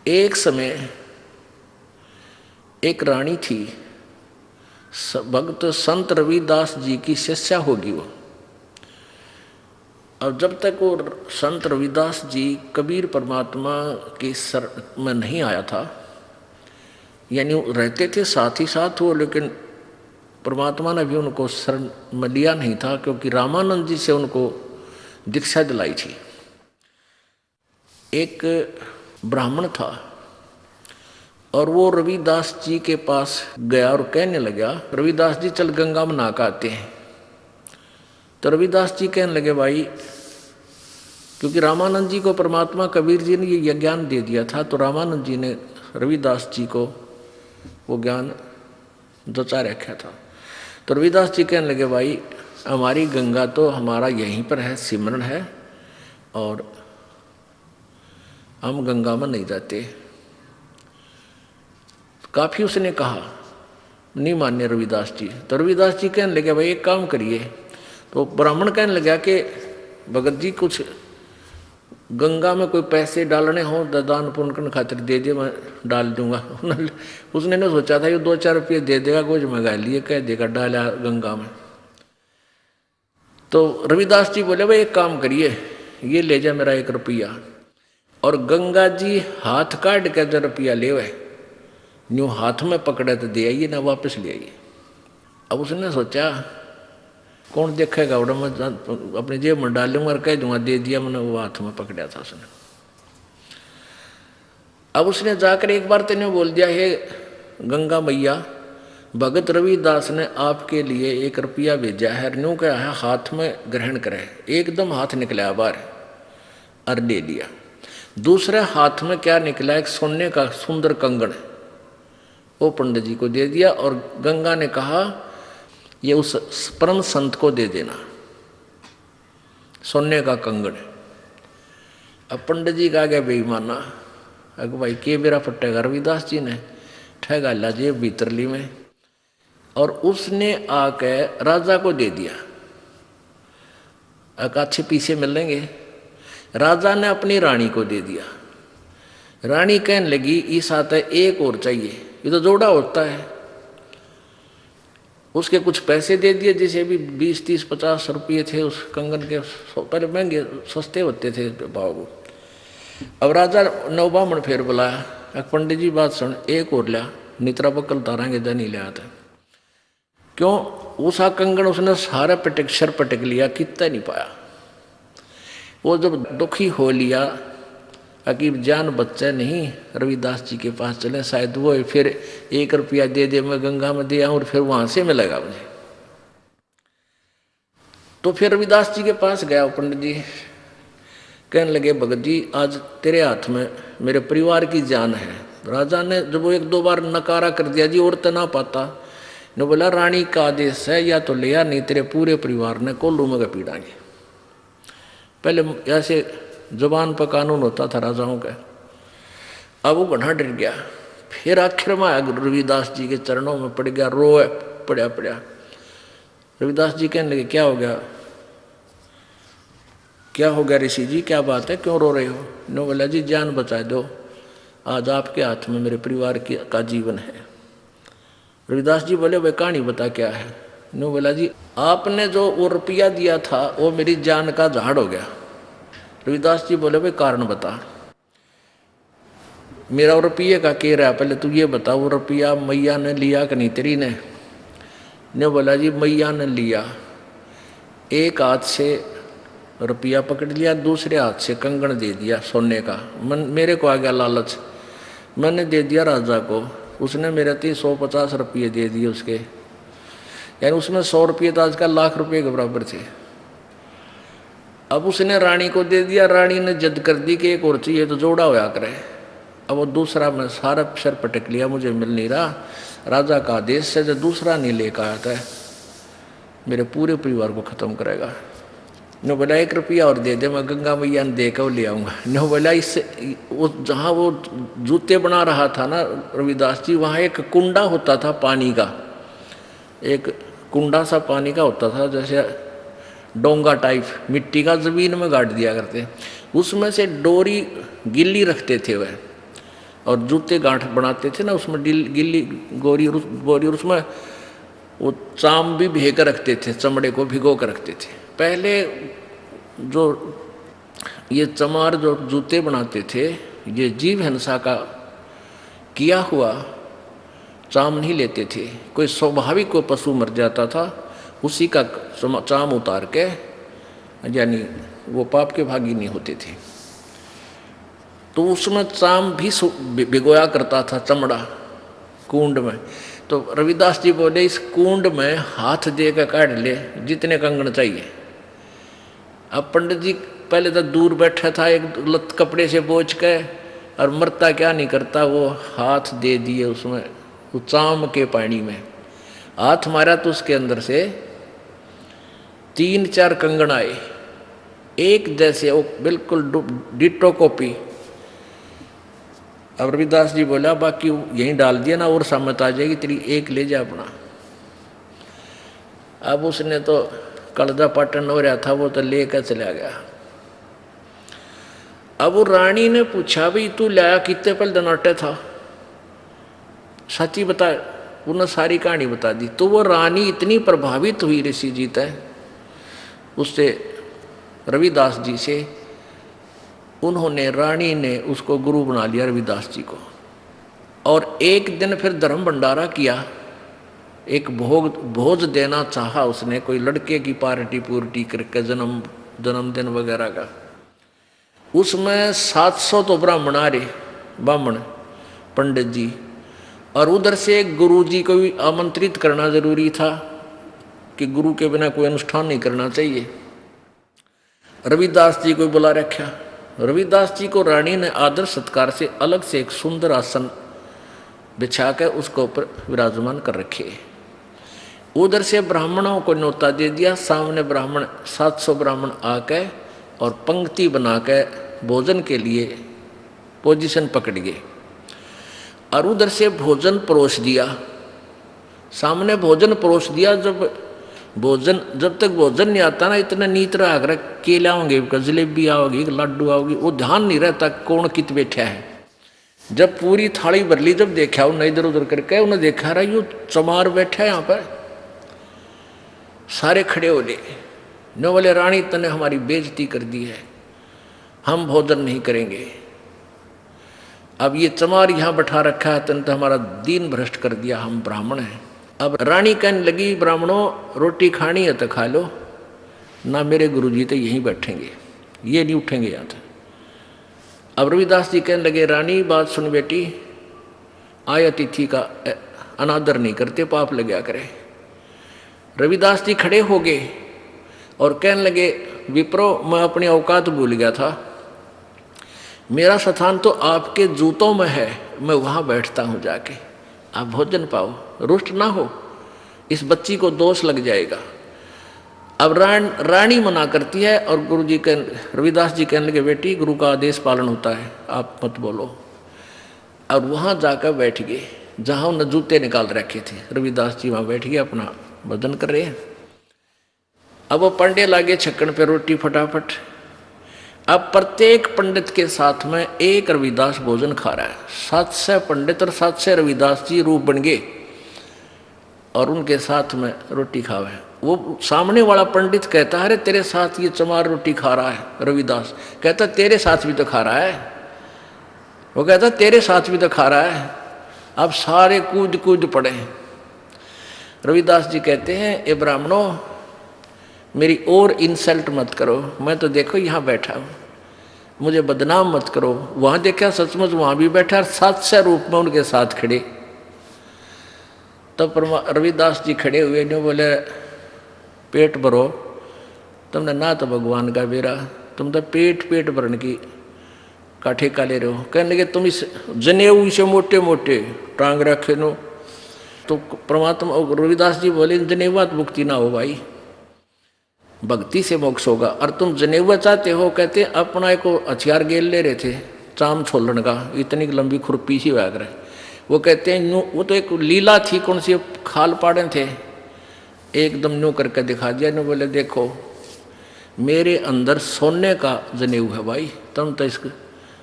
एक समय एक रानी थी, भक्त संत रविदास जी की शिष्या होगी वो। और जब तक वो संत रविदास जी कबीर परमात्मा के सर में नहीं आया था, यानी रहते थे साथ ही साथ वो, लेकिन परमात्मा ने भी उनको शरण में लिया नहीं था, क्योंकि रामानंद जी से उनको दीक्षा दिलाई थी। एक ब्राह्मण था और वो रविदास जी के पास गया और कहने लगा, रविदास जी चल गंगा में नहा के आते हैं। तो रविदास जी कहने लगे, भाई, क्योंकि रामानंद जी को परमात्मा कबीर जी ने ये ज्ञान दे दिया था, तो रामानंद जी ने रविदास जी को वो ज्ञान जचा रखा था। तो रविदास जी कहने लगे, भाई, हमारी गंगा तो हमारा यहीं पर है, सिमरन है, और हम गंगा में नहीं जाते। काफी उसने कहा, नहीं मान्य रविदास जी। तो रविदास जी कहने लगे, भाई एक काम करिए। तो ब्राह्मण कहने लगा कि भगत जी कुछ गंगा में कोई पैसे डालने हो दान पुण्य करने खातिर दे दे, मैं डाल दूंगा। उसने ने सोचा था ये 2-4 रुपये दे देगा, कुछ मंगा लिए, कह देगा डाला गंगा में। तो रविदास जी बोले, भाई एक काम करिए, ये ले जा मेरा 1 रुपया, और गंगा जी हाथ काट के जो रुपया ले हुए न्यू हाथ में पकड़े तो दे आइए, ना वापस ले आइए। अब उसने सोचा कौन देखेगा, उड़ा मैं अपनी जेब में डाल लूंगा और कह दूंगा दे दिया, मैंने वो हाथ में पकड़ा था उसने। अब उसने जाकर एक बार तेने बोल दिया, हे गंगा मैया, भगत रविदास ने आपके लिए 1 रुपया भेजा है, न्यू क्या है हाथ में ग्रहण करे। एकदम हाथ निकला बाहर और ले लिया। दूसरे हाथ में क्या निकला, एक सोने का सुंदर कंगन, वो पंडित जी को दे दिया, और गंगा ने कहा ये उस परम संत को दे देना, सोने का कंगन। अब पंडित जी का गया बेईमाना, अगर भाई के बेरा फटेगा, रविदास जी ने ठगा ला जेब भीतरली में, और उसने आके राजा को दे दिया। अच्छे पीछे मिलेंगे। राजा ने अपनी रानी को दे दिया। रानी कहने लगी, इस आते एक और चाहिए, ये तो जोड़ा होता है। उसके कुछ पैसे दे दिए, जैसे भी 20, 30, 50 रुपये थे उस कंगन के, पहले महंगे सस्ते होते थे भाव। अब राजा नवबामण फिर बुलाया, पंडित जी बात सुन, एक और लिया, नित्रा बकल तारांगे नहीं ले आते। क्यों? उसा कंगन उसने सारा पटक सर पटक लिया, कितना नहीं पाया। वो जब दुखी हो लिया, अकीब जान बच्चा नहीं, रविदास जी के पास चले, शायद वो फिर 1 रुपया दे दे, मैं गंगा में दे आऊं और फिर वहां से मिलेगा मुझे। तो फिर रविदास जी के पास गया पंडित जी, कहने लगे, भगत जी आज तेरे हाथ में मेरे परिवार की जान है। राजा ने जब वो 1-2 बार नकारा कर दिया, जी और तो ना पाता, ने बोला रानी का आदेश है, या तो लिया, नहीं तेरे पूरे परिवार ने कोल्लू में पीड़ाएंगे। पहले ऐसे जुबान पर कानून होता था राजाओं का। अब वो घना डर गया, फिर आखिर में आया रविदास जी के चरणों में पड़ गया, रोए पड़ा। रविदास जी कहने लगे, क्या हो गया, क्या हो गया ऋषि जी, क्या बात है, क्यों रो रहे हो? नो बोला, जी जान बचा दो, आज आपके हाथ में मेरे परिवार का जीवन है। रविदास जी बोले, वह कहानी बता क्या है? नो बोला, जी आपने जो वो रुपया दिया था वो मेरी जान का झाड़ हो गया। रविदास जी बोले, भाई कारण बता, मेरा रुपये का कह रहा है, पहले तू ये बता, वो रुपया मैया ने लिया कि नहीं तेरी ने बोला, जी मैया ने लिया, एक हाथ से रुपया पकड़ लिया, दूसरे हाथ से कंगन दे दिया सोने का। मेरे को आ गया लालच, मैंने दे दिया राजा को, उसने मेरे 150 रुपये दे दिए उसके, यानी उसमें 100 रुपये तो आजकल लाख रुपये के बराबर थे। अब उसने रानी को दे दिया, रानी ने जिद कर दी कि एक और चाहिए, तो जोड़ा होया करे। अब वो दूसरा मैं सारा सर पटक लिया, मुझे मिल नहीं रहा, राजा का आदेश से जो दूसरा नहीं लेकर आता है मेरे पूरे परिवार को खत्म करेगा। नो बोला, 1 रुपया और दे दे, मैं गंगा मैया ने दे कर ले आऊँगा। नो बोला, इससे वो जहाँ वो जूते बना रहा था ना रविदास जी, वहाँ एक कुंडा होता था पानी का, एक कुंडा सा पानी का होता था, जैसे डोंगा टाइप मिट्टी का, जमीन में गाड़ दिया करते, उसमें से डोरी गिल्ली रखते थे वह, और जूते गांठ बनाते थे ना, उसमें गिल्ली गोरी बोरी, और उसमें वो चाम भी भिगो कर रखते थे, चमड़े को भिगो कर रखते थे। पहले जो ये चमार जो जूते बनाते थे, ये जीव हिंसा का किया हुआ चाम नहीं लेते थे। कोई स्वाभाविक कोई पशु मर जाता था, उसी का चाम उतार के, यानी वो पाप के भागी नहीं होते थे, तो उसमें चाम भी भिगोया करता था, चमड़ा कुंड में। तो रविदास जी बोले इस कुंड में हाथ दे कर काढ़ ले जितने कंगन चाहिए। अब पंडित जी पहले तो दूर बैठा था, एक लत कपड़े से बोझ के, और मरता क्या नहीं करता, वो हाथ दे दिए उसमें, वो चाम के पानी में हाथ मारा तो उसके अंदर से 3-4 कंगन आए, एक जैसे, वो बिल्कुल डिटो कॉपी। अब रविदास जी बोला बाकी यहीं डाल दिया ना, और सामत आ जाएगी तेरी, एक ले जा अपना। अब उसने तो कलदा पाटन हो रहा था, वो तो लेकर चला गया। अब वो रानी ने पूछा भाई तू लाया कितने पल दनाटे था, सच्ची बता। उन्होंने सारी कहानी बता दी। तो वो रानी इतनी प्रभावित हुई ऋषि जी तय उससे, रविदास जी से, उन्होंने, रानी ने उसको गुरु बना लिया रविदास जी को। और एक दिन फिर धर्म भंडारा किया, एक भोज देना चाहा उसने, कोई लड़के की पार्टी पूर्टी करके, जन्मदिन वगैरह का। उसमें 700 तो ब्राह्मण आ रहे, ब्राह्मण पंडित जी, और उधर से गुरु जी को भी आमंत्रित करना जरूरी था कि गुरु के बिना कोई अनुष्ठान नहीं करना चाहिए। रविदास जी को बुला रखा। रविदास जी को रानी ने आदर सत्कार से अलग से एक सुंदर आसन बिछा कर उसके ऊपर विराजमान कर रखे। उधर से ब्राह्मणों को न्योता दे दिया। सामने ब्राह्मण 700 ब्राह्मण आके और पंक्ति बना के भोजन के लिए पोजीशन पकड़ गए, और उधर से भोजन परोस दिया। सामने भोजन परोस दिया। जब तक भोजन नहीं आता ना, इतना नीतरा आगरा केला होंगे, जलेबी आओगी, लड्डू आओगी, वो ध्यान नहीं रहता कौन कित बैठा है। जब पूरी थाली भर ली, जब देखा उन्हें इधर उधर करके, उन्हें देखा रहा यू चमार बैठा है यहाँ पर। सारे खड़े हो गए, नो बोले रानी तने हमारी बेइज्जती कर दी है, हम भोजन नहीं करेंगे। अब ये चमार यहाँ बैठा रखा है, तने तो हमारा दीन भ्रष्ट कर दिया, हम ब्राह्मण हैं। अब रानी कहने लगी ब्राह्मणों रोटी खानी है तो खा लो, ना मेरे गुरुजी तो यहीं बैठेंगे, ये नहीं उठेंगे यहाँ से। अब रविदास जी कहने लगे रानी बात सुन बेटी, आय अतिथि का अनादर नहीं करते, पाप लग गया करे। रविदास जी खड़े हो गए और कहने लगे विप्रो, मैं अपनी औकात भूल गया था, मेरा स्थान तो आपके जूतों में है, मैं वहाँ बैठता हूँ जाके, आप भोजन पाओ, रुष्ट ना हो, इस बच्ची को दोष लग जाएगा। अब रानी मना करती है और गुरुजी रविदास जी कहने लगे बेटी गुरु का आदेश पालन होता है, आप मत बोलो। और वहाँ जाकर बैठ गए जहाँ उन्हें जूते निकाल रखे थे। रविदास जी वहाँ बैठ गए, अपना भोजन कर रहे हैं। अब वो पंडे लागे छक्कन पे रोटी फटाफट। अब प्रत्येक पंडित के साथ में एक रविदास भोजन खा रहा है। 700 पंडित और 700 रविदास जी रूप बन गए और उनके साथ में रोटी खावे। वो सामने वाला पंडित कहता है अरे तेरे साथ ये चमार रोटी खा रहा है। रविदास कहता तेरे साथ भी तो खा रहा है। वो कहता तेरे साथ भी तो खा रहा है। अब सारे कूद कूद पड़े। रविदास जी कहते हैं ए ब्राह्मणों मेरी और इंसल्ट मत करो, मैं तो देखो यहाँ बैठा हूँ, मुझे बदनाम मत करो। वहाँ देखा सचमुच वहाँ भी बैठा, 700 रूप में उनके साथ खड़े। तब रविदास जी खड़े हुए ने बोले पेट भरो, तुमने ना तो भगवान का बेरा, तुम तो पेट भरने की का ठेका ले रहे हो। कहने लगे तुम इस जनेऊ से मोटे मोटे टांग रखे नो। तो परमात्मा रविदास जी बोले जनेवात मुक्ति ना हो भाई, भक्ति से मोक्ष होगा। और तुम जनेवा चाहते हो, कहते अपना एक हथियार गेल ले रहे थे चाम छोलन का, इतनी लंबी खुरपी सी वैग रहे। वो कहते हैं यूँ, वो तो एक लीला थी, कौन सी खाल पाड़े थे, एकदम न्यू करके दिखा दिया। ने बोले देखो मेरे अंदर सोने का जनेऊ है भाई, तुम तो इस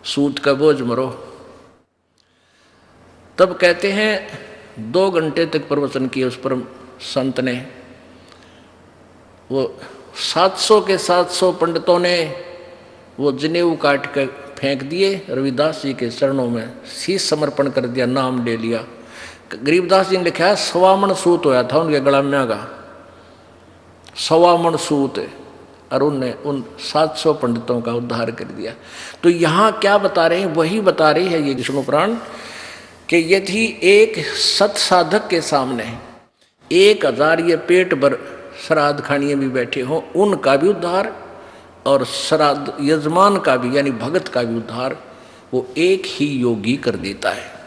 सूत का बोझ मरो। तब कहते हैं 2 घंटे तक प्रवचन किए उस परम संत ने। वो 700 के 700 पंडितों ने वो जनेऊ काट कर फेंक दिए, रविदास जी के चरणों में शीश समर्पण कर दिया, नाम ले लिया। गरीबदास जी ने लिखा है 1.25 मन सूत होया था उनके गलाम्या का, 1.25 मन सूत, और उनने उन 700 पंडितों का उद्धार कर दिया। तो यहाँ क्या बता रहे हैं, वही बता रही है ये विष्णु पुराण कि यदि एक सत साधक के सामने 1000 ये पेट भर श्राद्ध खानिए भी बैठे हों, उनका भी उद्धार और श्राद्ध यजमान का भी यानी भगत का भी उद्धार वो एक ही योगी कर देता है।